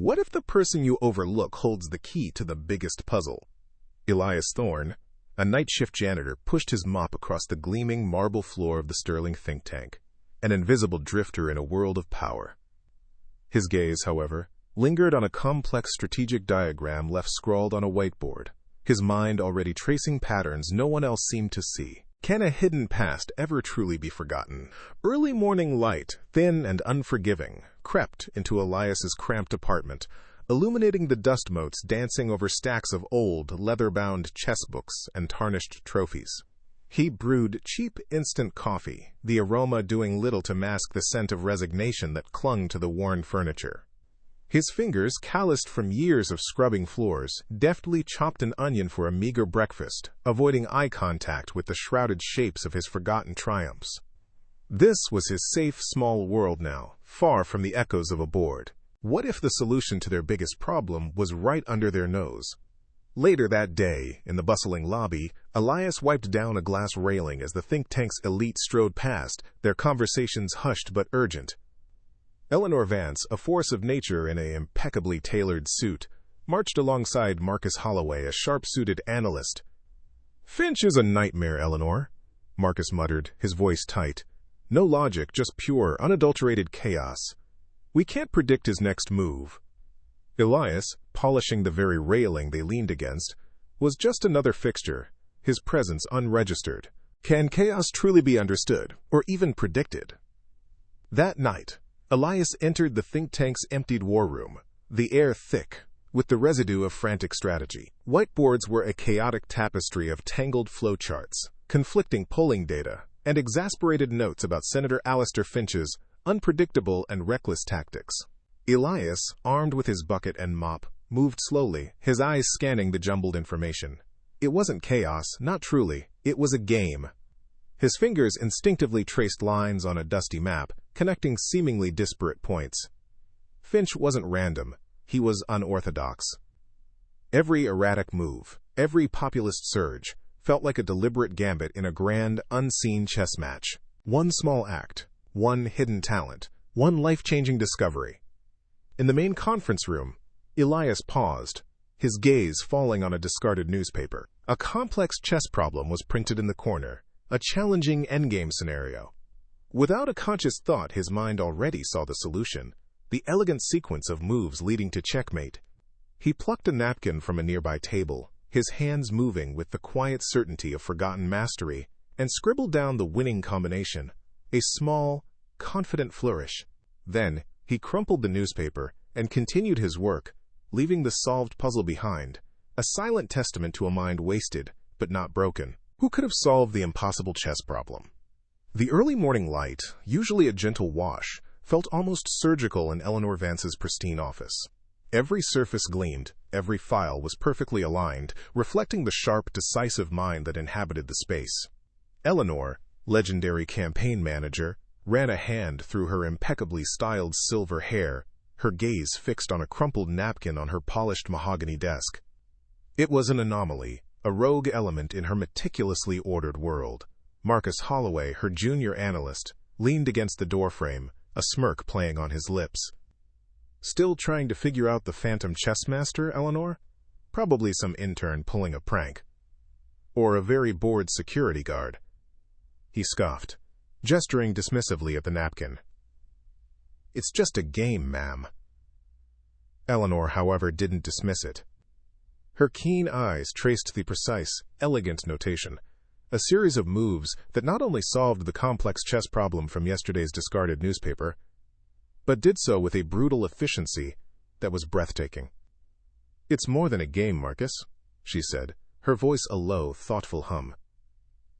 What if the person you overlook holds the key to the biggest puzzle? Elias Thorne, a night shift janitor, pushed his mop across the gleaming marble floor of the Sterling think tank, an invisible drifter in a world of power. His gaze, however, lingered on a complex strategic diagram left scrawled on a whiteboard, his mind already tracing patterns no one else seemed to see. Can a hidden past ever truly be forgotten? Early morning light, thin and unforgiving, crept into Elias's cramped apartment, illuminating the dust motes dancing over stacks of old, leather-bound chess books and tarnished trophies. He brewed cheap instant coffee, the aroma doing little to mask the scent of resignation that clung to the worn furniture. His fingers, calloused from years of scrubbing floors, deftly chopped an onion for a meager breakfast, avoiding eye contact with the shrouded shapes of his forgotten triumphs. This was his safe, small world now, far from the echoes of a board. What if the solution to their biggest problem was right under their nose? Later that day, in the bustling lobby, Elias wiped down a glass railing as the think tank's elite strode past, their conversations hushed but urgent. Eleanor Vance, a force of nature in an impeccably tailored suit, marched alongside Marcus Holloway, a sharp-suited analyst. "Finch is a nightmare, Eleanor," Marcus muttered, his voice tight. "No logic, just pure, unadulterated chaos. We can't predict his next move." Elias, polishing the very railing they leaned against, was just another fixture, his presence unregistered. Can chaos truly be understood, or even predicted? That night, Elias entered the think tank's emptied war room, the air thick with the residue of frantic strategy. Whiteboards were a chaotic tapestry of tangled flowcharts, conflicting polling data, and exasperated notes about Senator Alistair Finch's unpredictable and reckless tactics. Elias, armed with his bucket and mop, moved slowly, his eyes scanning the jumbled information. It wasn't chaos, not truly. It was a game. His fingers instinctively traced lines on a dusty map, connecting seemingly disparate points. Finch wasn't random. He was unorthodox. Every erratic move, every populist surge, felt like a deliberate gambit in a grand, unseen chess match. One small act, one hidden talent, one life-changing discovery. In the main conference room, Elias paused, his gaze falling on a discarded newspaper. A complex chess problem was printed in the corner, a challenging endgame scenario. Without a conscious thought, his mind already saw the solution, the elegant sequence of moves leading to checkmate. He plucked a napkin from a nearby table, his hands moving with the quiet certainty of forgotten mastery, and scribbled down the winning combination, a small, confident flourish. Then, he crumpled the newspaper and continued his work, leaving the solved puzzle behind, a silent testament to a mind wasted, but not broken. Who could have solved the impossible chess problem? The early morning light, usually a gentle wash, felt almost surgical in Eleanor Vance's pristine office. Every surface gleamed, every file was perfectly aligned, reflecting the sharp, decisive mind that inhabited the space. Eleanor, legendary campaign manager, ran a hand through her impeccably styled silver hair, her gaze fixed on a crumpled napkin on her polished mahogany desk. It was an anomaly, a rogue element in her meticulously ordered world. Marcus Holloway, her junior analyst, leaned against the doorframe, a smirk playing on his lips. "Still trying to figure out the phantom chess master, Eleanor? Probably some intern pulling a prank. Or a very bored security guard." He scoffed, gesturing dismissively at the napkin. "It's just a game, ma'am." Eleanor, however, didn't dismiss it. Her keen eyes traced the precise, elegant notation, a series of moves that not only solved the complex chess problem from yesterday's discarded newspaper, but did so with a brutal efficiency that was breathtaking. "It's more than a game, Marcus," she said, her voice a low, thoughtful hum.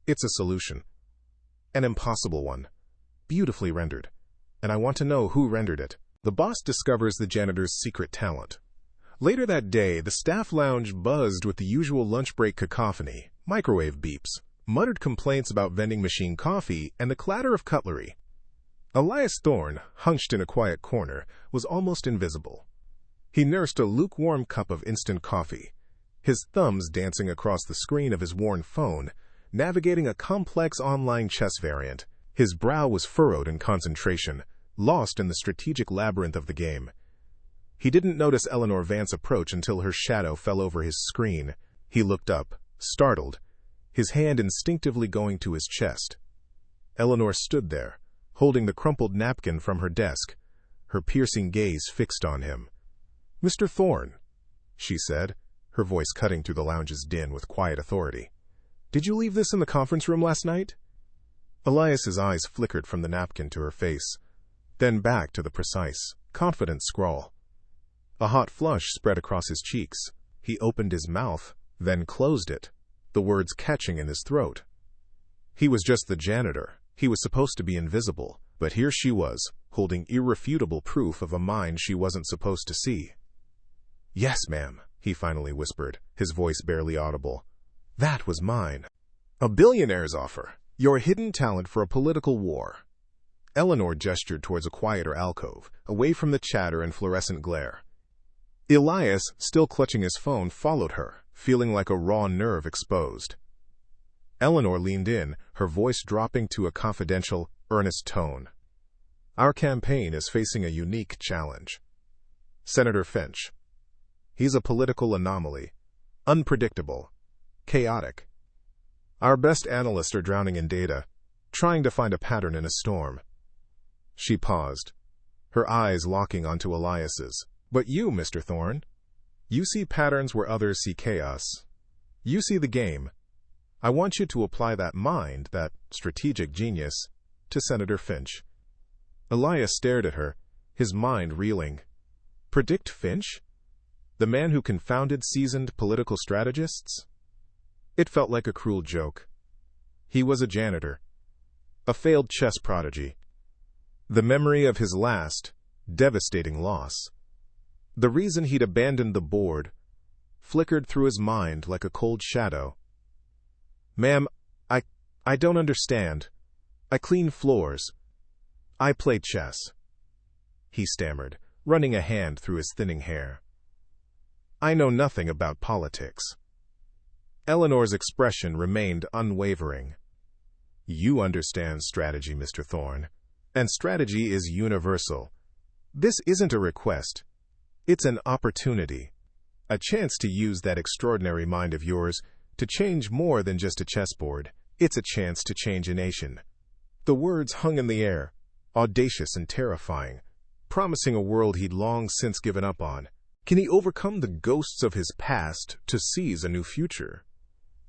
"It's a solution. An impossible one, beautifully rendered, and I want to know who rendered it." The boss discovers the janitor's secret talent. Later that day, the staff lounge buzzed with the usual lunch break cacophony, microwave beeps, muttered complaints about vending machine coffee, and the clatter of cutlery. Elias Thorne, hunched in a quiet corner, was almost invisible. He nursed a lukewarm cup of instant coffee, his thumbs dancing across the screen of his worn phone, navigating a complex online chess variant. His brow was furrowed in concentration, lost in the strategic labyrinth of the game. He didn't notice Eleanor Vance approach until her shadow fell over his screen. He looked up, startled, his hand instinctively going to his chest. Eleanor stood there, holding the crumpled napkin from her desk, her piercing gaze fixed on him. "Mr. Thorne," she said, her voice cutting through the lounge's din with quiet authority. "Did you leave this in the conference room last night?" Elias's eyes flickered from the napkin to her face, then back to the precise, confident scrawl. A hot flush spread across his cheeks. He opened his mouth, then closed it, the words catching in his throat. He was just the janitor. He was supposed to be invisible, but here she was, holding irrefutable proof of a mind she wasn't supposed to see. "Yes, ma'am," he finally whispered, his voice barely audible. "That was mine. A billionaire's offer. Your hidden talent for a political war." Eleanor gestured towards a quieter alcove, away from the chatter and fluorescent glare. Elias, still clutching his phone, followed her, feeling like a raw nerve exposed. Eleanor leaned in, her voice dropping to a confidential, earnest tone. "Our campaign is facing a unique challenge. Senator Finch. He's a political anomaly, unpredictable, chaotic. Our best analysts are drowning in data, trying to find a pattern in a storm." She paused, her eyes locking onto Elias's. "But you, Mr. Thorne, you see patterns where others see chaos. You see the game. I want you to apply that mind, that strategic genius, to Senator Finch." Elias stared at her, his mind reeling. Predict Finch? The man who confounded seasoned political strategists? It felt like a cruel joke. He was a janitor, a failed chess prodigy. The memory of his last, devastating loss, the reason he'd abandoned the board, flickered through his mind like a cold shadow. "Ma'am, I don't understand. I clean floors. I play chess," he stammered, running a hand through his thinning hair. "I know nothing about politics." Eleanor's expression remained unwavering. "You understand strategy, Mr. Thorne, and strategy is universal. This isn't a request. It's an opportunity, a chance to use that extraordinary mind of yours to change more than just a chessboard. It's a chance to change a nation." The words hung in the air, audacious and terrifying, promising a world he'd long since given up on. Can he overcome the ghosts of his past to seize a new future?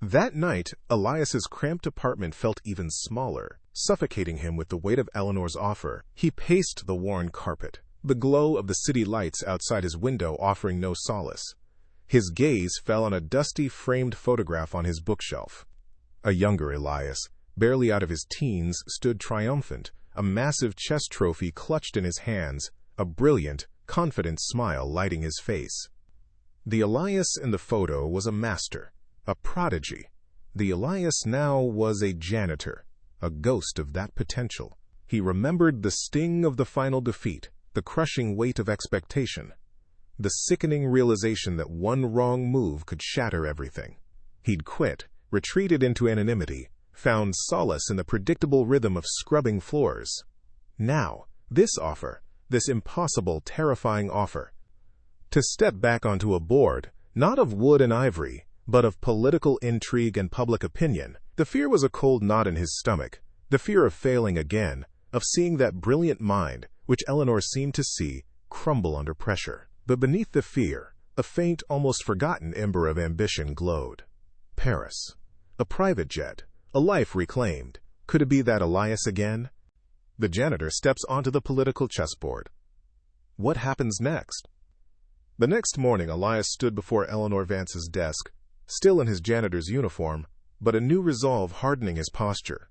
That night, Elias's cramped apartment felt even smaller, suffocating him with the weight of Eleanor's offer. He paced the worn carpet, the glow of the city lights outside his window offering no solace. His gaze fell on a dusty framed photograph on his bookshelf. A younger Elias, barely out of his teens, stood triumphant, a massive chess trophy clutched in his hands, a brilliant, confident smile lighting his face. The Elias in the photo was a master, a prodigy. The Elias now was a janitor, a ghost of that potential. He remembered the sting of the final defeat, the crushing weight of expectation, the sickening realization that one wrong move could shatter everything. He'd quit, retreated into anonymity, found solace in the predictable rhythm of scrubbing floors. Now, this offer, this impossible, terrifying offer, to step back onto a board, not of wood and ivory, but of political intrigue and public opinion. The fear was a cold knot in his stomach, the fear of failing again, of seeing that brilliant mind, which Eleanor seemed to see, crumble under pressure. But beneath the fear, a faint, almost forgotten ember of ambition glowed. Paris. A private jet. A life reclaimed. Could it be that Elias again? The janitor steps onto the political chessboard. What happens next? The next morning, Elias stood before Eleanor Vance's desk, still in his janitor's uniform, but a new resolve hardening his posture.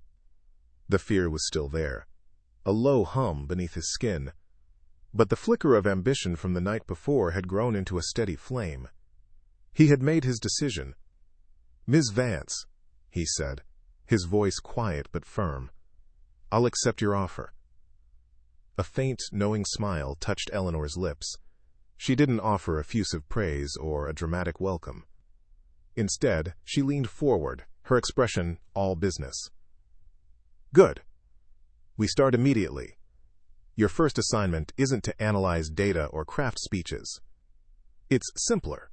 The fear was still there, a low hum beneath his skin, but the flicker of ambition from the night before had grown into a steady flame. He had made his decision. "Ms. Vance," he said, his voice quiet but firm, "I'll accept your offer." A faint, knowing smile touched Eleanor's lips. She didn't offer effusive praise or a dramatic welcome. Instead, she leaned forward, her expression all business. "Good. We start immediately. Your first assignment isn't to analyze data or craft speeches. It's simpler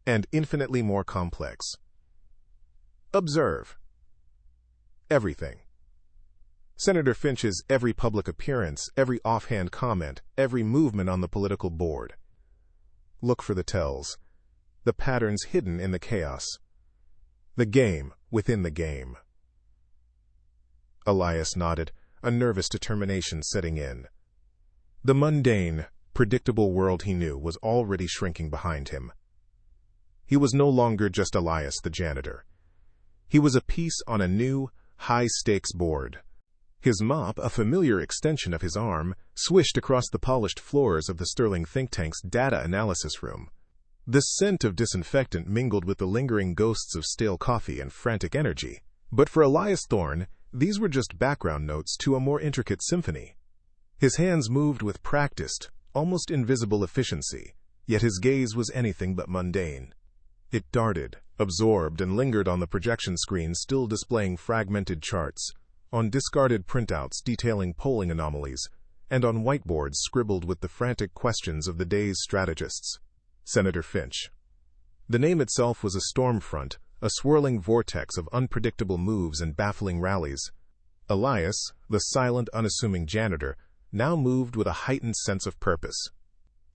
and infinitely more complex. Observe everything. Senator Finch's every public appearance, every offhand comment, every movement on the political board. Look for the tells, the patterns hidden in the chaos, the game within the game. Elias nodded, a nervous determination setting in. The mundane, predictable world he knew was already shrinking behind him. He was no longer just Elias the janitor. He was a piece on a new, high-stakes board. His mop, a familiar extension of his arm, swished across the polished floors of the sterling think tank's data analysis room. The scent of disinfectant mingled with the lingering ghosts of stale coffee and frantic energy. But for Elias Thorne, these were just background notes to a more intricate symphony. His hands moved with practiced, almost invisible efficiency, yet his gaze was anything but mundane. It darted, absorbed, and lingered on the projection screen still displaying fragmented charts, on discarded printouts detailing polling anomalies, and on whiteboards scribbled with the frantic questions of the day's strategists. Senator Finch. The name itself was a storm front, a swirling vortex of unpredictable moves and baffling rallies. Elias, the silent, unassuming janitor, now moved with a heightened sense of purpose.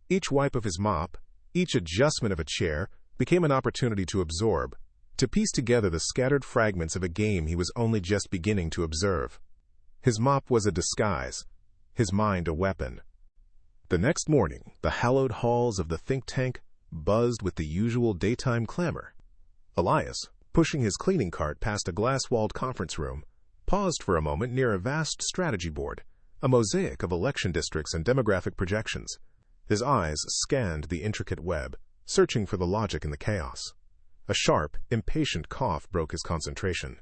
Each wipe of his mop, each adjustment of a chair, became an opportunity to absorb, to piece together the scattered fragments of a game he was only just beginning to observe. His mop was a disguise, his mind a weapon. The next morning, the hallowed halls of the think tank buzzed with the usual daytime clamor. Elias, pushing his cleaning cart past a glass-walled conference room, paused for a moment near a vast strategy board, a mosaic of election districts and demographic projections. His eyes scanned the intricate web, searching for the logic in the chaos. A sharp, impatient cough broke his concentration.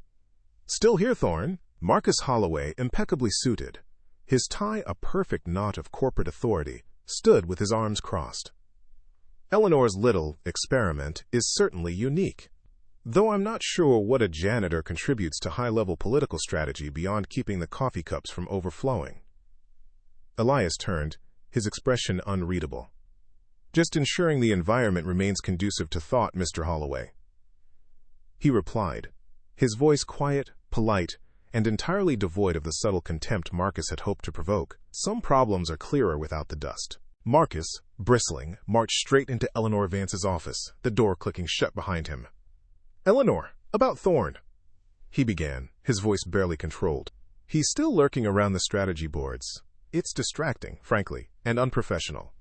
"Still here, Thorne." Marcus Holloway, impeccably suited, his tie a perfect knot of corporate authority, stood with his arms crossed. "Eleanor's little experiment is certainly unique, though I'm not sure what a janitor contributes to high-level political strategy beyond keeping the coffee cups from overflowing." Elias turned, his expression unreadable. "Just ensuring the environment remains conducive to thought, Mr. Holloway." He replied, his voice quiet, polite, and entirely devoid of the subtle contempt Marcus had hoped to provoke. "Some problems are clearer without the dust." Marcus, bristling, marched straight into Eleanor Vance's office, the door clicking shut behind him. "Eleanor, about Thorne," he began, his voice barely controlled. "He's still lurking around the strategy boards. It's distracting, frankly, and unprofessional.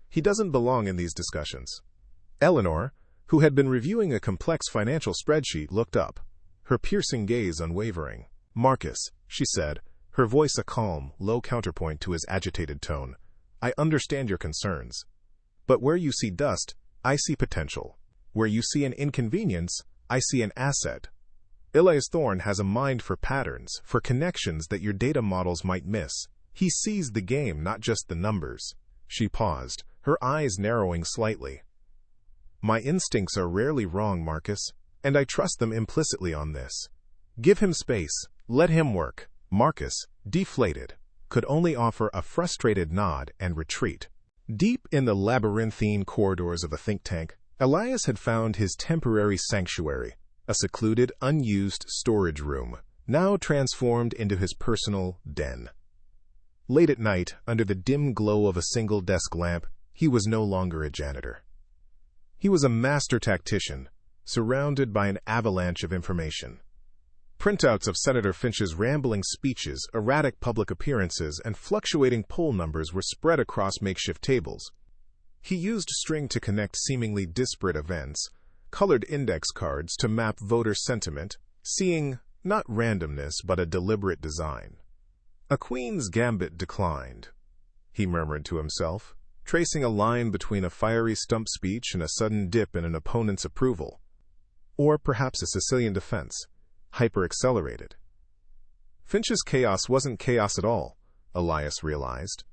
He doesn't belong in these discussions." Eleanor, who had been reviewing a complex financial spreadsheet, looked up, her piercing gaze unwavering. "Marcus," she said, her voice a calm, low counterpoint to his agitated tone, "I understand your concerns. But where you see dust, I see potential. Where you see an inconvenience, I see an asset. Elias Thorne has a mind for patterns, for connections that your data models might miss. He sees the game, not just the numbers." She paused, her eyes narrowing slightly. "My instincts are rarely wrong, Marcus, and I trust them implicitly on this. Give him space, let him work." Marcus, deflated, could only offer a frustrated nod and retreat. Deep in the labyrinthine corridors of a think tank, Elias had found his temporary sanctuary, a secluded, unused storage room, now transformed into his personal den. Late at night, under the dim glow of a single desk lamp, he was no longer a janitor. He was a master tactician, surrounded by an avalanche of information. Printouts of Senator Finch's rambling speeches, erratic public appearances, and fluctuating poll numbers were spread across makeshift tables. He used string to connect seemingly disparate events, colored index cards to map voter sentiment, seeing not randomness but a deliberate design. "A queen's gambit declined," he murmured to himself, tracing a line between a fiery stump speech and a sudden dip in an opponent's approval. Or perhaps a Sicilian defense, hyper-accelerated. Finch's chaos wasn't chaos at all, Elias realized.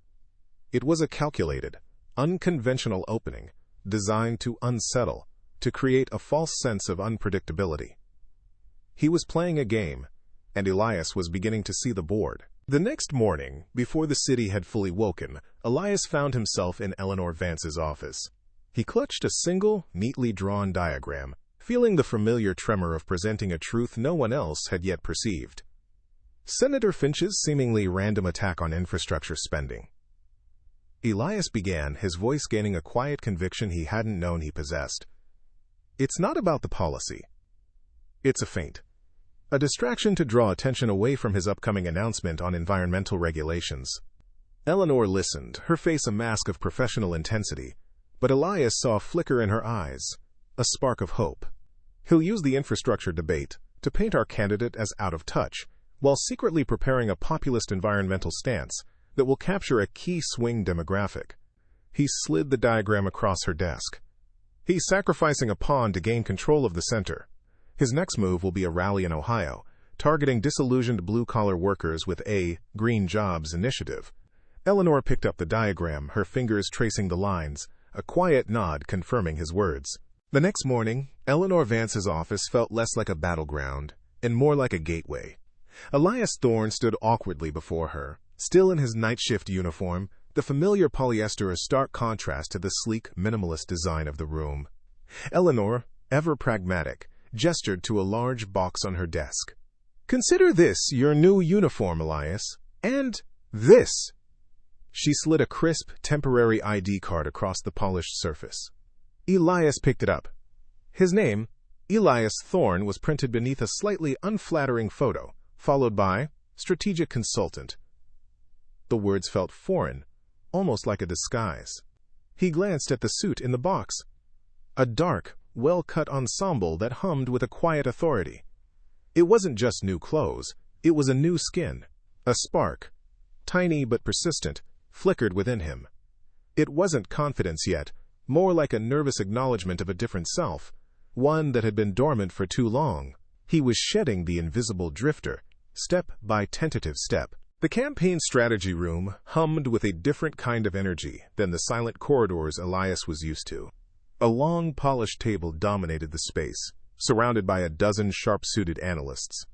It was a calculated, unconventional opening, designed to unsettle, to create a false sense of unpredictability. He was playing a game, and Elias was beginning to see the board. The next morning, before the city had fully woken, Elias found himself in Eleanor Vance's office. He clutched a single, neatly drawn diagram, feeling the familiar tremor of presenting a truth no one else had yet perceived. Senator Finch's seemingly random attack on infrastructure spending. Elias began, his voice gaining a quiet conviction he hadn't known he possessed. It's not about the policy. It's a feint. A distraction to draw attention away from his upcoming announcement on environmental regulations. Eleanor listened, her face a mask of professional intensity, but Elias saw a flicker in her eyes, a spark of hope. He'll use the infrastructure debate to paint our candidate as out of touch, while secretly preparing a populist environmental stance that will capture a key swing demographic. He slid the diagram across her desk. He's sacrificing a pawn to gain control of the center. His next move will be a rally in Ohio, targeting disillusioned blue-collar workers with a Green Jobs initiative. Eleanor picked up the diagram, her fingers tracing the lines, a quiet nod confirming his words. The next morning, Eleanor Vance's office felt less like a battleground and more like a gateway. Elias Thorne stood awkwardly before her, still in his night shift uniform, the familiar polyester a stark contrast to the sleek, minimalist design of the room. Eleanor, ever pragmatic, gestured to a large box on her desk. "Consider this your new uniform, Elias. And this." She slid a crisp, temporary ID card across the polished surface. Elias picked it up. His name, Elias Thorne, was printed beneath a slightly unflattering photo, followed by strategic consultant. The words felt foreign, almost like a disguise. He glanced at the suit in the box. A dark, well-cut ensemble that hummed with a quiet authority. It wasn't just new clothes, it was a new skin. A spark, tiny but persistent, flickered within him. It wasn't confidence yet, more like a nervous acknowledgement of a different self, one that had been dormant for too long. He was shedding the invisible drifter, step by tentative step. The campaign strategy room hummed with a different kind of energy than the silent corridors Elias was used to. A long, polished table dominated the space, surrounded by a dozen sharp-suited analysts.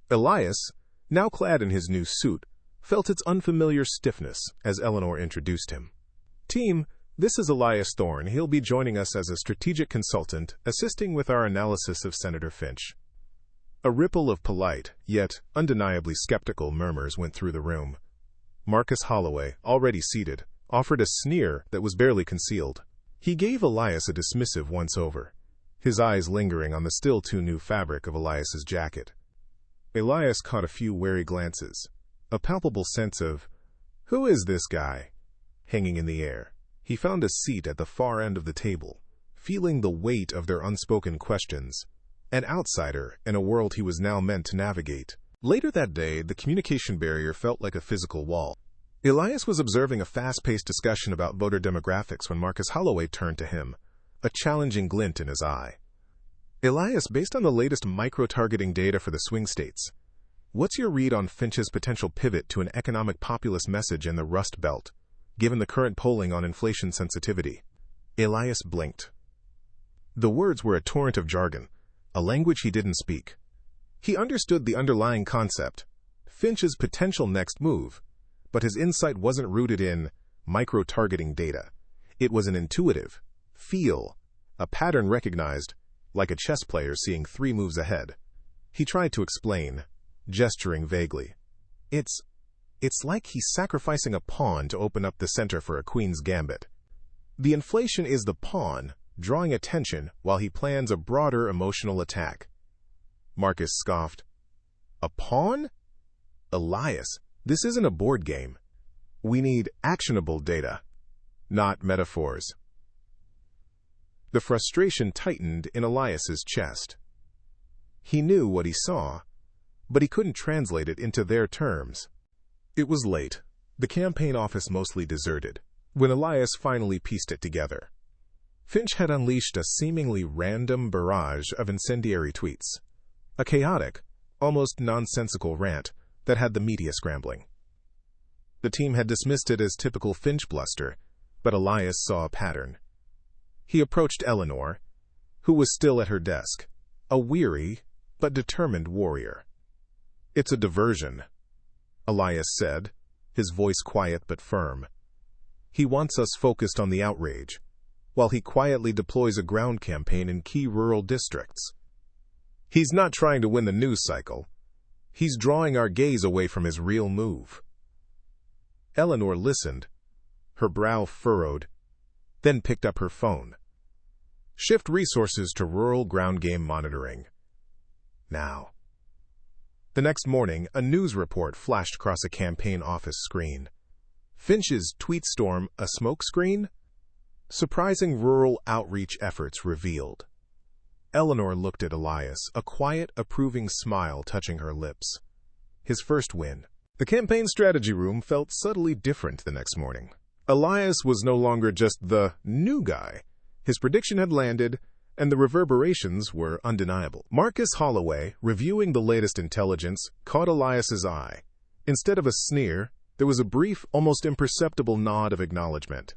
Elias, now clad in his new suit, felt its unfamiliar stiffness as Eleanor introduced him. "Team, this is Elias Thorne. He'll be joining us as a strategic consultant, assisting with our analysis of Senator Finch." A ripple of polite, yet undeniably skeptical murmurs went through the room. Marcus Holloway, already seated, offered a sneer that was barely concealed. He gave Elias a dismissive once-over, his eyes lingering on the still-too-new fabric of Elias's jacket. Elias caught a few wary glances, a palpable sense of, "Who is this guy?" hanging in the air. He found a seat at the far end of the table, feeling the weight of their unspoken questions. An outsider in a world he was now meant to navigate. Later that day, the communication barrier felt like a physical wall. Elias was observing a fast-paced discussion about voter demographics when Marcus Holloway turned to him, a challenging glint in his eye. "Elias, based on the latest micro-targeting data for the swing states, what's your read on Finch's potential pivot to an economic populist message in the Rust Belt, given the current polling on inflation sensitivity?" Elias blinked. The words were a torrent of jargon, a language he didn't speak. He understood the underlying concept, Finch's potential next move, but his insight wasn't rooted in micro-targeting data. It was an intuitive feel, a pattern recognized, like a chess player seeing 3 moves ahead. He tried to explain, gesturing vaguely. It's like he's sacrificing a pawn to open up the center for a queen's gambit. The inflation is the pawn, drawing attention while he plans a broader emotional attack. Marcus scoffed. "A pawn? Elias, this isn't a board game. We need actionable data, not metaphors." The frustration tightened in Elias's chest. He knew what he saw, but he couldn't translate it into their terms. It was late, the campaign office mostly deserted, when Elias finally pieced it together. Finch had unleashed a seemingly random barrage of incendiary tweets, a chaotic, almost nonsensical rant that had the media scrambling. The team had dismissed it as typical Finch bluster, but Elias saw a pattern. He approached Eleanor, who was still at her desk, a weary but determined warrior. "It's a diversion." Elias said, his voice quiet but firm. "He wants us focused on the outrage, while he quietly deploys a ground campaign in key rural districts. He's not trying to win the news cycle. He's drawing our gaze away from his real move." Eleanor listened, her brow furrowed, then picked up her phone. "Shift resources to rural ground game monitoring. Now." The next morning, a news report flashed across a campaign office screen. Finch's tweet storm, a smokescreen? Surprising rural outreach efforts revealed. Eleanor looked at Elias, a quiet, approving smile touching her lips. His first win. The campaign strategy room felt subtly different the next morning. Elias was no longer just the new guy. His prediction had landed, and the reverberations were undeniable. Marcus Holloway, reviewing the latest intelligence, caught Elias's eye. Instead of a sneer, there was a brief, almost imperceptible nod of acknowledgement.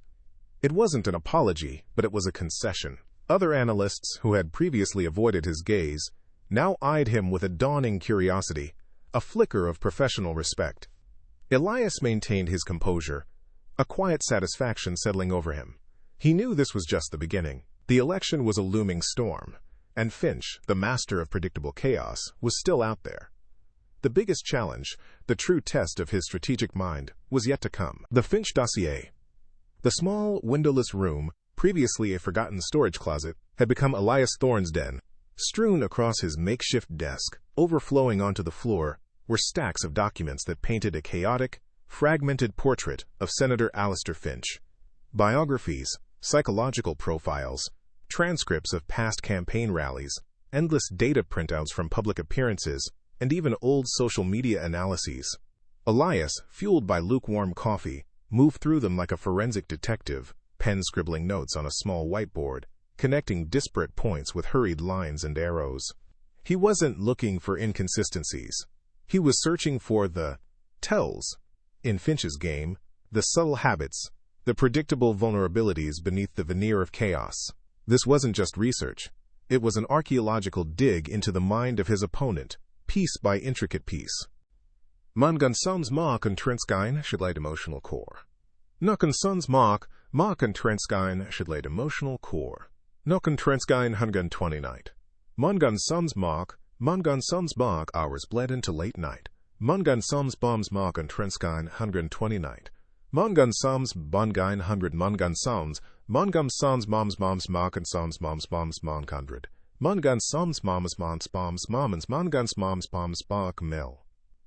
It wasn't an apology, but it was a concession. Other analysts, who had previously avoided his gaze, now eyed him with a dawning curiosity, a flicker of professional respect. Elias maintained his composure, a quiet satisfaction settling over him. He knew this was just the beginning. The election was a looming storm, and Finch, the master of predictable chaos, was still out there. The biggest challenge, the true test of his strategic mind, was yet to come. The Finch dossier. The small, windowless room, previously a forgotten storage closet, had become Elias Thorne's den. Strewn across his makeshift desk, overflowing onto the floor, were stacks of documents that painted a chaotic, fragmented portrait of Senator Alistair Finch. Biographies, psychological profiles, transcripts of past campaign rallies, endless data printouts from public appearances, and even old social media analyses. Elias, fueled by lukewarm coffee, moved through them like a forensic detective, pen scribbling notes on a small whiteboard, connecting disparate points with hurried lines and arrows. He wasn't looking for inconsistencies. He was searching for the tells. In Finch's game, the subtle habits, the predictable vulnerabilities beneath the veneer of chaos. This wasn't just research. It was an archaeological dig into the mind of his opponent, piece by intricate piece. Man gan soms mark and trenskine should laid emotional core. Knock and sons mark and trenskine should laid emotional core. Knock and trenskine hungan 20 night. Man gan sons mark hours bled into late night. Man gan soms bombs mark and trenskine hungan 20 night. Man gan soms bongine 100 man gan soms moms mark and soms moms 100. Man gan soms moms mommans man gan moms bombs bark mill.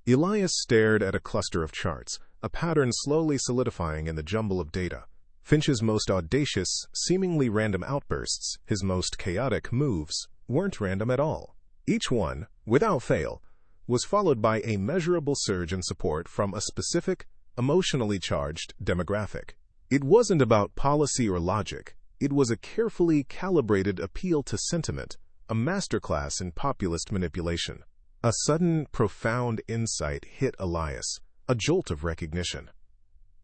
Elias stared at a cluster of charts, a pattern slowly solidifying in the jumble of data. Finch's most audacious, seemingly random outbursts, his most chaotic moves, weren't random at all. Each one, without fail, was followed by a measurable surge in support from a specific, emotionally charged demographic. It wasn't about policy or logic. It was a carefully calibrated appeal to sentiment, a masterclass in populist manipulation. A sudden, profound insight hit Elias, a jolt of recognition.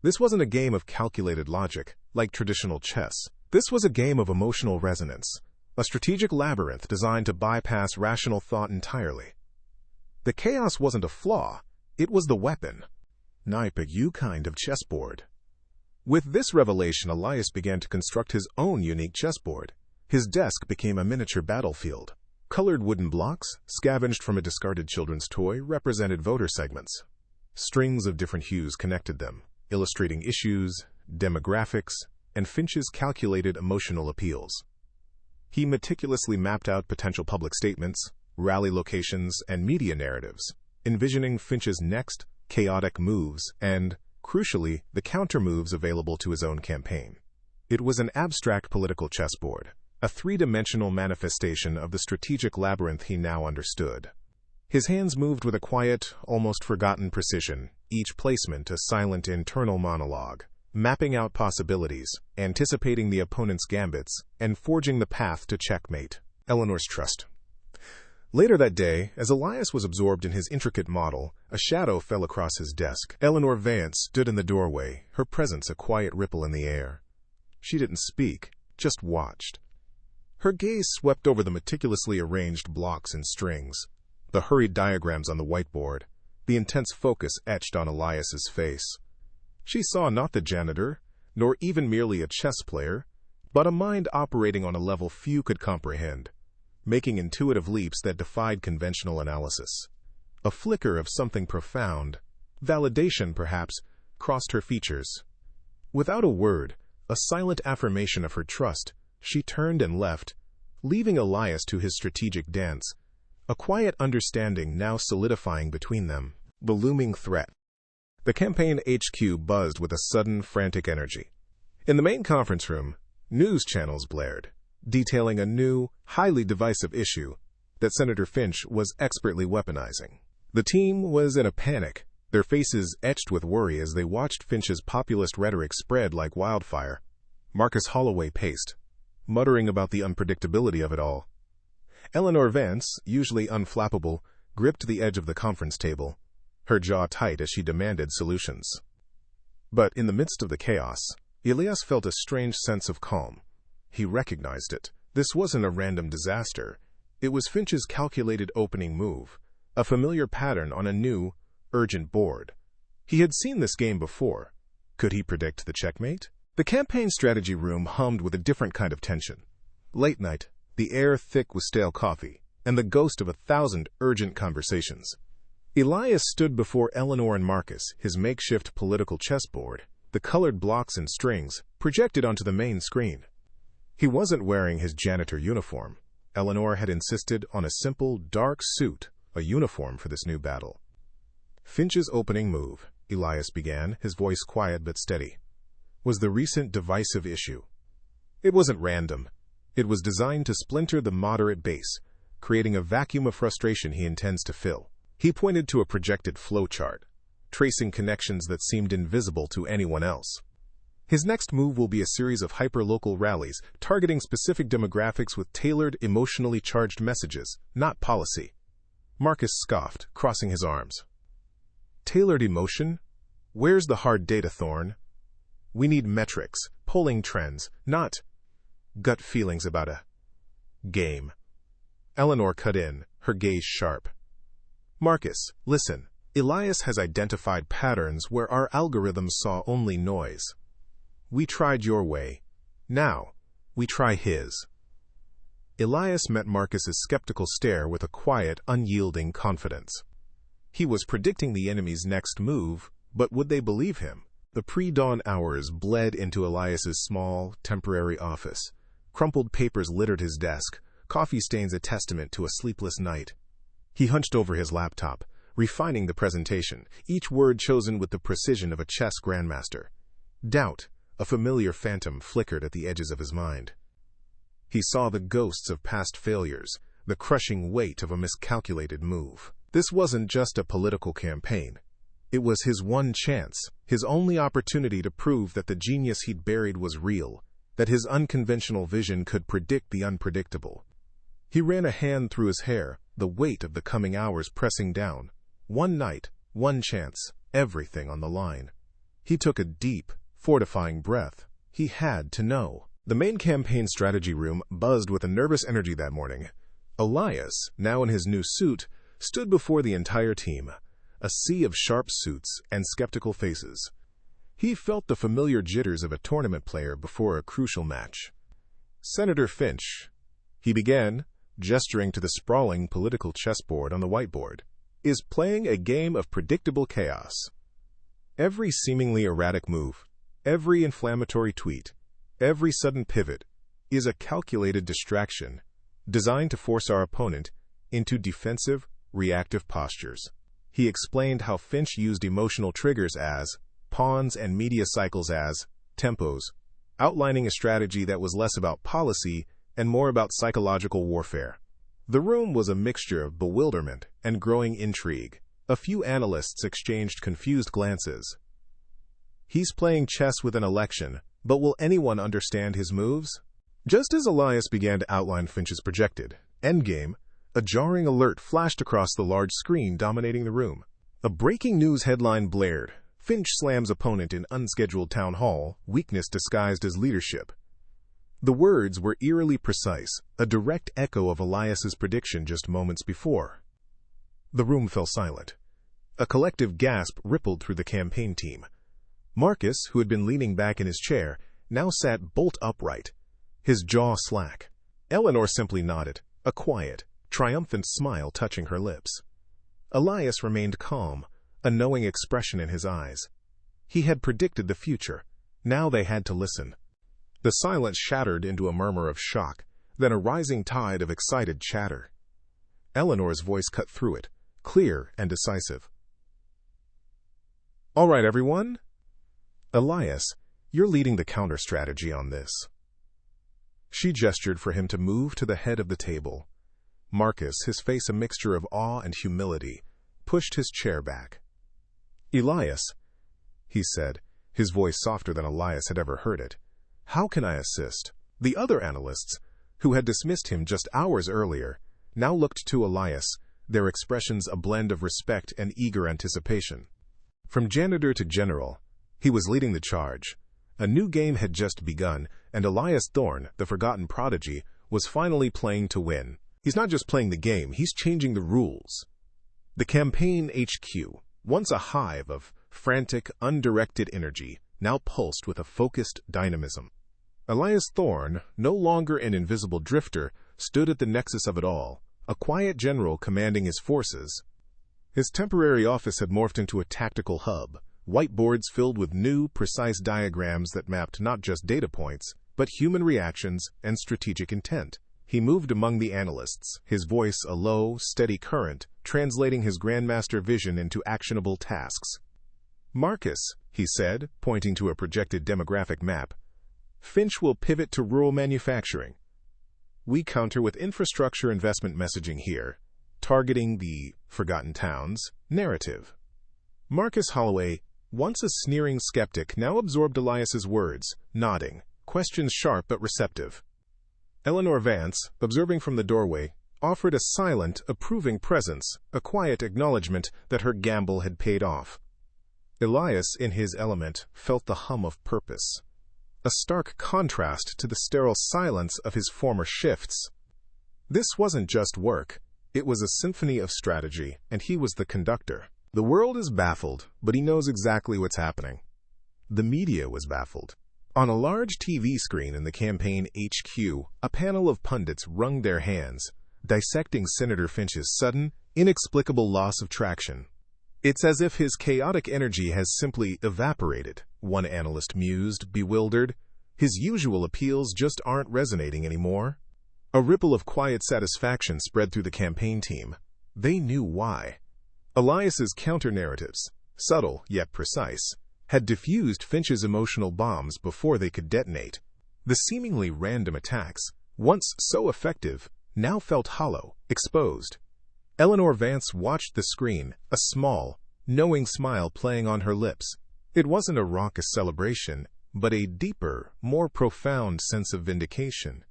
This wasn't a game of calculated logic, like traditional chess. This was a game of emotional resonance, a strategic labyrinth designed to bypass rational thought entirely. The chaos wasn't a flaw, it was the weapon. You kind of chessboard. With this revelation, Elias began to construct his own unique chessboard. His desk became a miniature battlefield. Colored wooden blocks, scavenged from a discarded children's toy, represented voter segments. Strings of different hues connected them, illustrating issues, demographics, and Finch's calculated emotional appeals. He meticulously mapped out potential public statements, rally locations, and media narratives, envisioning Finch's next chaotic moves and, crucially, the counter-moves available to his own campaign. It was an abstract political chessboard, a three-dimensional manifestation of the strategic labyrinth he now understood. His hands moved with a quiet, almost forgotten precision, each placement a silent internal monologue, mapping out possibilities, anticipating the opponent's gambits, and forging the path to checkmate. Eleanor's trust. Later that day, as Elias was absorbed in his intricate model, a shadow fell across his desk. Eleanor Vance stood in the doorway, her presence a quiet ripple in the air. She didn't speak, just watched. Her gaze swept over the meticulously arranged blocks and strings, the hurried diagrams on the whiteboard, the intense focus etched on Elias's face. She saw not the janitor, nor even merely a chess player, but a mind operating on a level few could comprehend, making intuitive leaps that defied conventional analysis. A flicker of something profound, validation perhaps, crossed her features. Without a word, a silent affirmation of her trust, she turned and left, leaving Elias to his strategic dance, a quiet understanding now solidifying between them. The looming threat. The campaign HQ buzzed with a sudden, frantic energy. In the main conference room, news channels blared, detailing a new, highly divisive issue that Senator Finch was expertly weaponizing. The team was in a panic, their faces etched with worry as they watched Finch's populist rhetoric spread like wildfire. Marcus Holloway paced, muttering about the unpredictability of it all. Eleanor Vance, usually unflappable, gripped the edge of the conference table, her jaw tight as she demanded solutions. But in the midst of the chaos, Elias felt a strange sense of calm. He recognized it. This wasn't a random disaster. It was Finch's calculated opening move, a familiar pattern on a new, urgent board. He had seen this game before. Could he predict the checkmate? The campaign strategy room hummed with a different kind of tension. Late night, the air thick with stale coffee, and the ghost of 1,000 urgent conversations. Elias stood before Eleanor and Marcus, his makeshift political chessboard, the colored blocks and strings projected onto the main screen. He wasn't wearing his janitor uniform. Eleanor had insisted on a simple, dark suit, a uniform for this new battle. Finch's opening move, Elias began, his voice quiet but steady, was the recent divisive issue. It wasn't random. It was designed to splinter the moderate base, creating a vacuum of frustration he intends to fill. He pointed to a projected flowchart, tracing connections that seemed invisible to anyone else. His next move will be a series of hyperlocal rallies targeting specific demographics with tailored, emotionally charged messages, not policy. Marcus scoffed, crossing his arms. Tailored emotion? Where's the hard data, Thorne? We need metrics, polling trends, not gut feelings about a game. Eleanor cut in, her gaze sharp. Marcus, listen. Elias has identified patterns where our algorithms saw only noise. We tried your way. Now, we try his. Elias met Marcus's skeptical stare with a quiet, unyielding confidence. He was predicting the enemy's next move, but would they believe him? The pre-dawn hours bled into Elias's small, temporary office. Crumpled papers littered his desk, coffee stains a testament to a sleepless night. He hunched over his laptop, refining the presentation, each word chosen with the precision of a chess grandmaster. Doubt, a familiar phantom, flickered at the edges of his mind. He saw the ghosts of past failures, the crushing weight of a miscalculated move. This wasn't just a political campaign. It was his one chance, his only opportunity to prove that the genius he'd buried was real, that his unconventional vision could predict the unpredictable. He ran a hand through his hair, the weight of the coming hours pressing down. One night, one chance, everything on the line. He took a deep, fortifying breath. He had to know. The main campaign strategy room buzzed with a nervous energy that morning. Elias, now in his new suit, stood before the entire team, a sea of sharp suits and skeptical faces. He felt the familiar jitters of a tournament player before a crucial match. Senator Finch, he began, gesturing to the sprawling political chessboard on the whiteboard, is playing a game of predictable chaos. Every seemingly erratic move, every inflammatory tweet, every sudden pivot is a calculated distraction designed to force our opponent into defensive, reactive postures. He explained how Finch used emotional triggers as pawns and media cycles as tempos, outlining a strategy that was less about policy and more about psychological warfare. The room was a mixture of bewilderment and growing intrigue. A few analysts exchanged confused glances. He's playing chess with an election, but will anyone understand his moves? Just as Elias began to outline Finch's projected endgame, a jarring alert flashed across the large screen dominating the room. A breaking news headline blared. Finch slams opponent in unscheduled town hall, weakness disguised as leadership. The words were eerily precise, a direct echo of Elias's prediction just moments before. The room fell silent. A collective gasp rippled through the campaign team. Marcus, who had been leaning back in his chair, now sat bolt upright, his jaw slack. Eleanor simply nodded, a quiet, triumphant smile touching her lips. Elias remained calm, a knowing expression in his eyes. He had predicted the future. Now they had to listen. The silence shattered into a murmur of shock, then a rising tide of excited chatter. Eleanor's voice cut through it, clear and decisive. "All right, everyone. Elias, you're leading the counter-strategy on this." She gestured for him to move to the head of the table. Marcus, his face a mixture of awe and humility, pushed his chair back. "Elias," he said, his voice softer than Elias had ever heard it, "how can I assist?" The other analysts, who had dismissed him just hours earlier, now looked to Elias, their expressions a blend of respect and eager anticipation. From janitor to general, he was leading the charge. A new game had just begun, and Elias Thorne, the forgotten prodigy, was finally playing to win. He's not just playing the game, he's changing the rules. The campaign HQ, once a hive of frantic, undirected energy, now pulsed with a focused dynamism. Elias Thorne, no longer an invisible drifter, stood at the nexus of it all, a quiet general commanding his forces. His temporary office had morphed into a tactical hub, whiteboards filled with new, precise diagrams that mapped not just data points, but human reactions and strategic intent. He moved among the analysts, his voice a low, steady current, translating his grandmaster vision into actionable tasks. "Marcus," he said, pointing to a projected demographic map, "Finch will pivot to rural manufacturing. We counter with infrastructure investment messaging here, targeting the forgotten towns narrative." Marcus Holloway, once a sneering skeptic, now absorbed Elias's words, nodding, questions sharp but receptive. Eleanor Vance, observing from the doorway, offered a silent, approving presence, a quiet acknowledgement that her gamble had paid off. Elias, in his element, felt the hum of purpose, a stark contrast to the sterile silence of his former shifts. This wasn't just work, it was a symphony of strategy, and he was the conductor. The world is baffled, but he knows exactly what's happening. The media was baffled. On a large TV screen in the campaign HQ, a panel of pundits wrung their hands, dissecting Senator Finch's sudden, inexplicable loss of traction. "It's as if his chaotic energy has simply evaporated," one analyst mused, bewildered. "His usual appeals just aren't resonating anymore." A ripple of quiet satisfaction spread through the campaign team. They knew why. Elias's counter-narratives, subtle yet precise, had diffused Finch's emotional bombs before they could detonate. The seemingly random attacks, once so effective, now felt hollow, exposed. Eleanor Vance watched the screen, a small, knowing smile playing on her lips. It wasn't a raucous celebration, but a deeper, more profound sense of vindication.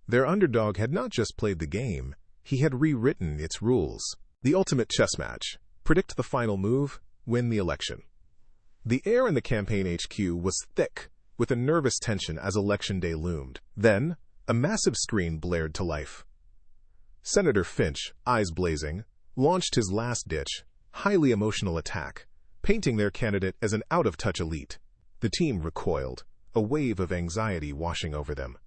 Their underdog had not just played the game, he had rewritten its rules. The ultimate chess match. Predict the final move, win the election. The air in the campaign HQ was thick, with a nervous tension as election day loomed. Then, a massive screen blared to life. Senator Finch, eyes blazing, launched his last-ditch, highly emotional attack, painting their candidate as an out-of-touch elite. The team recoiled, a wave of anxiety washing over them.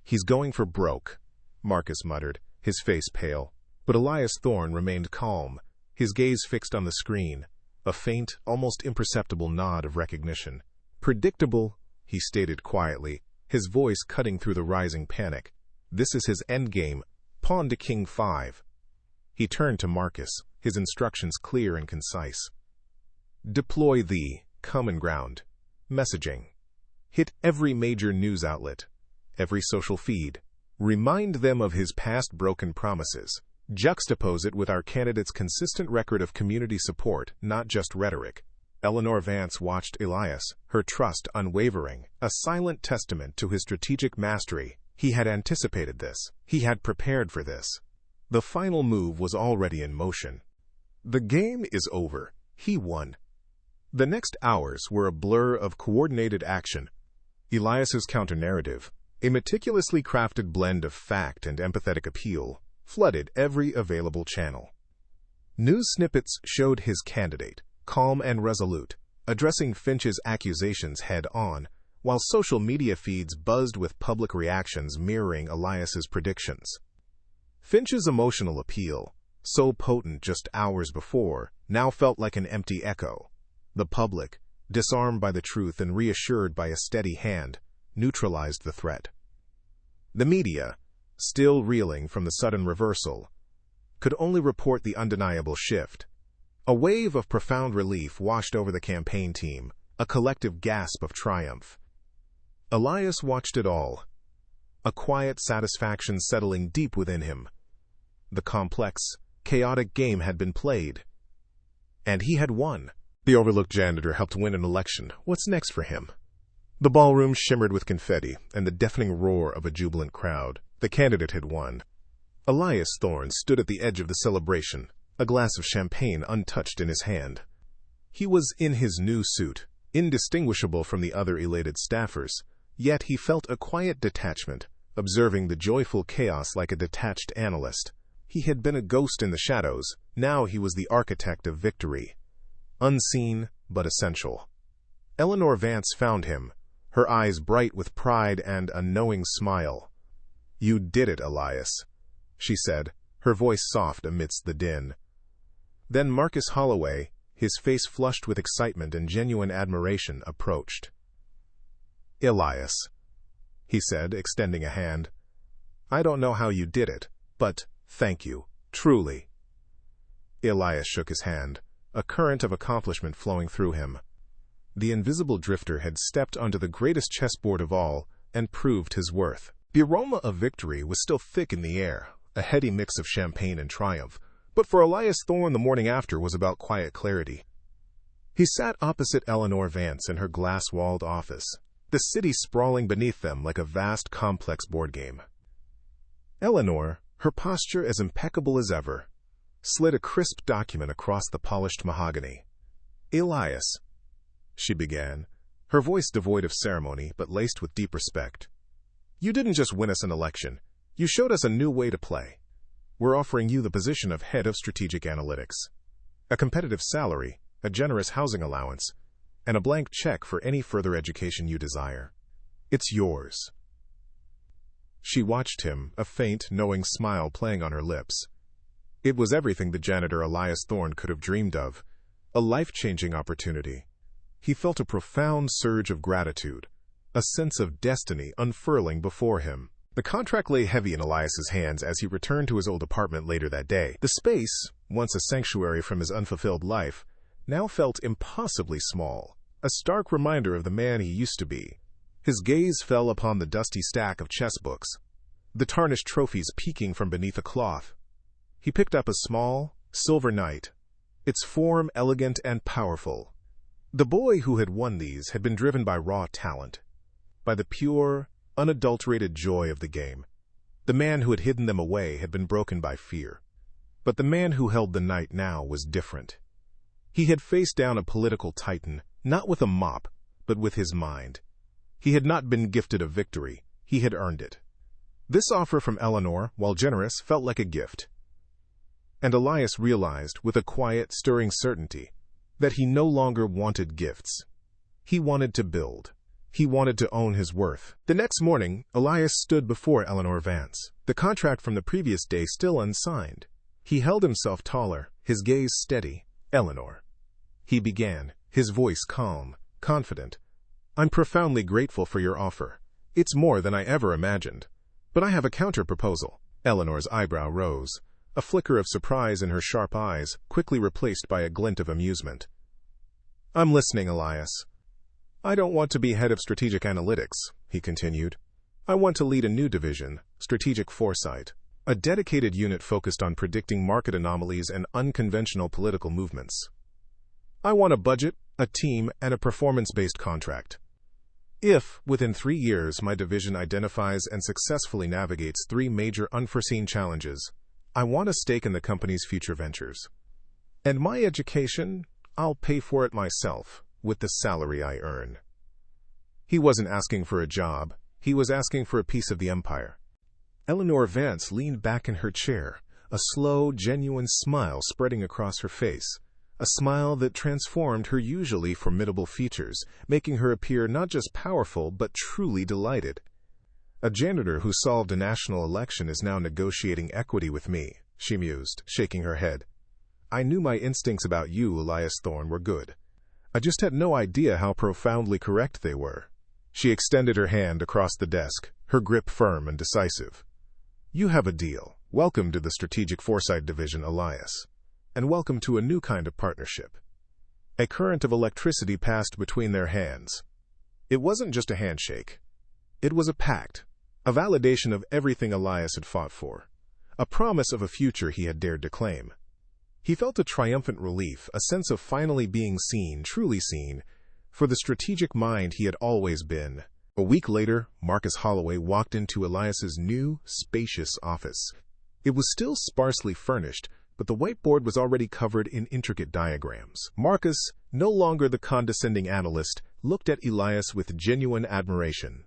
"He's going for broke," Marcus muttered, his face pale. But Elias Thorne remained calm, his gaze fixed on the screen, a faint, almost imperceptible nod of recognition. "Predictable," he stated quietly, his voice cutting through the rising panic. "This is his endgame, pawn to king 5. He turned to Marcus, his instructions clear and concise. "Deploy the common ground messaging. Hit every major news outlet, every social feed. Remind them of his past broken promises. Juxtapose it with our candidate's consistent record of community support, not just rhetoric." Eleanor Vance watched Elias, her trust unwavering, a silent testament to his strategic mastery. He had anticipated this. He had prepared for this. The final move was already in motion. The game is over. He won. The next hours were a blur of coordinated action. Elias's counter-narrative, a meticulously crafted blend of fact and empathetic appeal, flooded every available channel. News snippets showed his candidate, calm and resolute, addressing Finch's accusations head-on, while social media feeds buzzed with public reactions mirroring Elias's predictions. Finch's emotional appeal, so potent just hours before, now felt like an empty echo. The public, disarmed by the truth and reassured by a steady hand, neutralized the threat. The media, still reeling from the sudden reversal, could only report the undeniable shift. A wave of profound relief washed over the campaign team, a collective gasp of triumph. Elias watched it all, a quiet satisfaction settling deep within him. The complex, chaotic game had been played, and he had won. The overlooked janitor helped win an election. What's next for him? The ballroom shimmered with confetti and the deafening roar of a jubilant crowd. The candidate had won. Elias Thorne stood at the edge of the celebration, a glass of champagne untouched in his hand. He was in his new suit, indistinguishable from the other elated staffers, yet he felt a quiet detachment, observing the joyful chaos like a detached analyst. He had been a ghost in the shadows, now he was the architect of victory. Unseen, but essential. Eleanor Vance found him, her eyes bright with pride and a knowing smile. "You did it, Elias," she said, her voice soft amidst the din. Then Marcus Holloway, his face flushed with excitement and genuine admiration, approached. "Elias," he said, extending a hand, "I don't know how you did it, but thank you, truly." Elias shook his hand, a current of accomplishment flowing through him. The invisible drifter had stepped onto the greatest chessboard of all and proved his worth. The aroma of victory was still thick in the air, a heady mix of champagne and triumph, but for Elias Thorne the morning after was about quiet clarity. He sat opposite Eleanor Vance in her glass-walled office, the city sprawling beneath them like a vast, complex board game. Eleanor, her posture as impeccable as ever, slid a crisp document across the polished mahogany. "Elias," she began, her voice devoid of ceremony but laced with deep respect. "You didn't just win us an election, you showed us a new way to play. We're offering you the position of head of strategic analytics. A competitive salary, a generous housing allowance, and a blank check for any further education you desire. It's yours." She watched him, a faint, knowing smile playing on her lips. It was everything the janitor Elias Thorne could have dreamed of, a life-changing opportunity. He felt a profound surge of gratitude, a sense of destiny unfurling before him. The contract lay heavy in Elias's hands as he returned to his old apartment later that day. The space, once a sanctuary from his unfulfilled life, now felt impossibly small, a stark reminder of the man he used to be. His gaze fell upon the dusty stack of chess books, the tarnished trophies peeking from beneath a cloth. He picked up a small, silver knight, its form elegant and powerful. The boy who had won these had been driven by raw talent, by the pure, unadulterated joy of the game. The man who had hidden them away had been broken by fear. But the man who held the knight now was different. He had faced down a political titan, not with a mop, but with his mind. He had not been gifted a victory, he had earned it. This offer from Eleanor, while generous, felt like a gift. And Elias realized, with a quiet, stirring certainty, that he no longer wanted gifts. He wanted to build. He wanted to own his worth. The next morning, Elias stood before Eleanor Vance, the contract from the previous day still unsigned. He held himself taller, his gaze steady. "Eleanor," he began, his voice calm, confident, "I'm profoundly grateful for your offer. It's more than I ever imagined. But I have a counter-proposal." Eleanor's eyebrow rose, a flicker of surprise in her sharp eyes, quickly replaced by a glint of amusement. "I'm listening, Elias." "I don't want to be head of strategic analytics," he continued. "I want to lead a new division, strategic foresight, a dedicated unit focused on predicting market anomalies and unconventional political movements. I want a budget, a team, and a performance-based contract. If, within 3 years, my division identifies and successfully navigates 3 major unforeseen challenges, I want a stake in the company's future ventures. And my education, I'll pay for it myself, with the salary I earn." He wasn't asking for a job, he was asking for a piece of the empire. Eleanor Vance leaned back in her chair, a slow, genuine smile spreading across her face, a smile that transformed her usually formidable features, making her appear not just powerful but truly delighted. A janitor who solved a national election is now negotiating equity with me, she mused, shaking her head. I knew my instincts about you, Elias Thorne, were good. I just had no idea how profoundly correct they were. She extended her hand across the desk, her grip firm and decisive. You have a deal. Welcome to the Strategic Foresight Division, Elias. And welcome to a new kind of partnership. A current of electricity passed between their hands. It wasn't just a handshake. It was a pact, a validation of everything Elias had fought for, a promise of a future he had dared to claim. He felt a triumphant relief, a sense of finally being seen, truly seen, for the strategic mind he had always been. A week later, Marcus Holloway walked into Elias's new, spacious office. It was still sparsely furnished, but the whiteboard was already covered in intricate diagrams. Marcus, no longer the condescending analyst, looked at Elias with genuine admiration.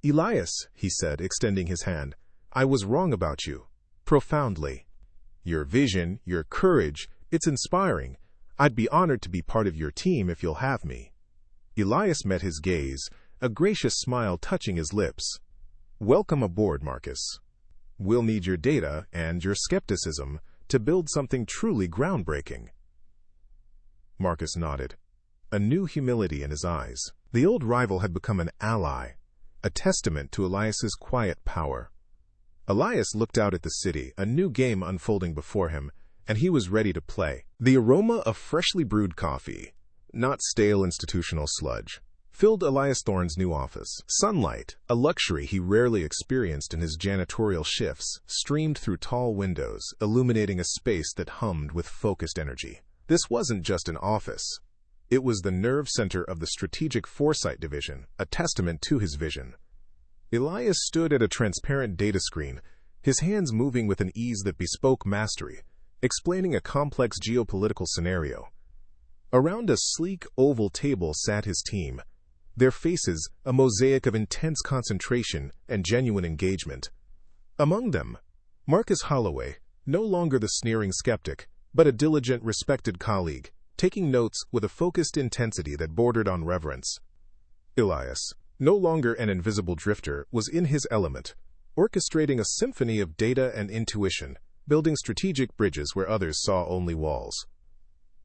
Elias, he said, extending his hand, I was wrong about you. Profoundly. Your vision, your courage, it's inspiring. I'd be honored to be part of your team if you'll have me. Elias met his gaze, a gracious smile touching his lips. Welcome aboard, Marcus. We'll need your data and your skepticism to build something truly groundbreaking. Marcus nodded, a new humility in his eyes. The old rival had become an ally, a testament to Elias's quiet power. Elias looked out at the city, a new game unfolding before him, and he was ready to play. The aroma of freshly brewed coffee, not stale institutional sludge, filled Elias Thorne's new office. Sunlight, a luxury he rarely experienced in his janitorial shifts, streamed through tall windows, illuminating a space that hummed with focused energy. This wasn't just an office. It was the nerve center of the Strategic Foresight Division, a testament to his vision. Elias stood at a transparent data screen, his hands moving with an ease that bespoke mastery, explaining a complex geopolitical scenario. Around a sleek, oval table sat his team, their faces a mosaic of intense concentration and genuine engagement. Among them, Marcus Holloway, no longer the sneering skeptic, but a diligent, respected colleague, taking notes with a focused intensity that bordered on reverence. Elias, no longer an invisible drifter, was in his element, orchestrating a symphony of data and intuition, building strategic bridges where others saw only walls.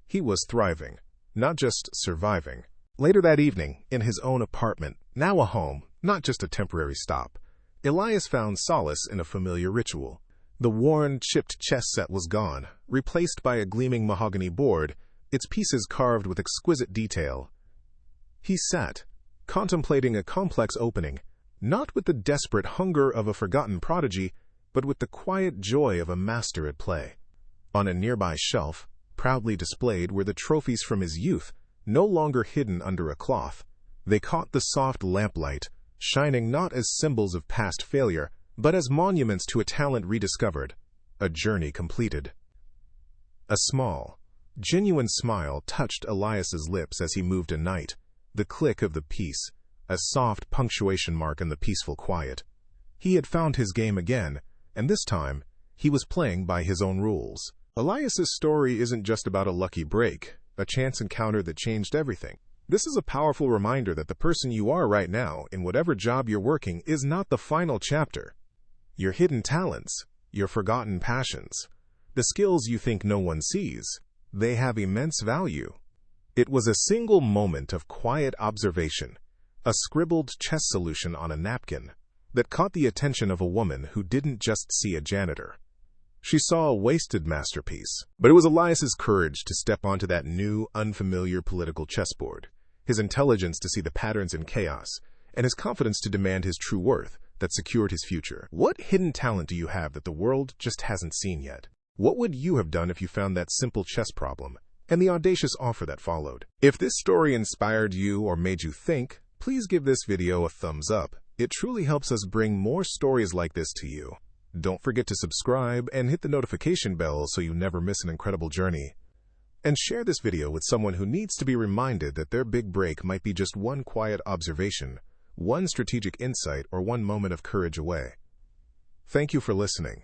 He was thriving, not just surviving. Later that evening, in his own apartment, now a home, not just a temporary stop, Elias found solace in a familiar ritual. The worn, chipped chess set was gone, replaced by a gleaming mahogany board, its pieces carved with exquisite detail. He sat, contemplating a complex opening, not with the desperate hunger of a forgotten prodigy, but with the quiet joy of a master at play. On a nearby shelf, proudly displayed, were the trophies from his youth, no longer hidden under a cloth. They caught the soft lamplight, shining not as symbols of past failure, but as monuments to a talent rediscovered, a journey completed. A small, genuine smile touched Elias's lips as he moved a knight, the click of the piece, a soft punctuation mark in the peaceful quiet. He had found his game again, and this time, he was playing by his own rules. Elias's story isn't just about a lucky break, a chance encounter that changed everything. This is a powerful reminder that the person you are right now, in whatever job you're working, is not the final chapter. Your hidden talents, your forgotten passions, the skills you think no one sees, they have immense value. It was a single moment of quiet observation, a scribbled chess solution on a napkin, that caught the attention of a woman who didn't just see a janitor. She saw a wasted masterpiece, but it was Elias's courage to step onto that new, unfamiliar political chessboard, his intelligence to see the patterns in chaos, and his confidence to demand his true worth that secured his future. What hidden talent do you have that the world just hasn't seen yet? What would you have done if you found that simple chess problem and the audacious offer that followed? If this story inspired you or made you think, please give this video a thumbs up. It truly helps us bring more stories like this to you. Don't forget to subscribe and hit the notification bell so you never miss an incredible journey. And share this video with someone who needs to be reminded that their big break might be just one quiet observation, one strategic insight, or one moment of courage away. Thank you for listening.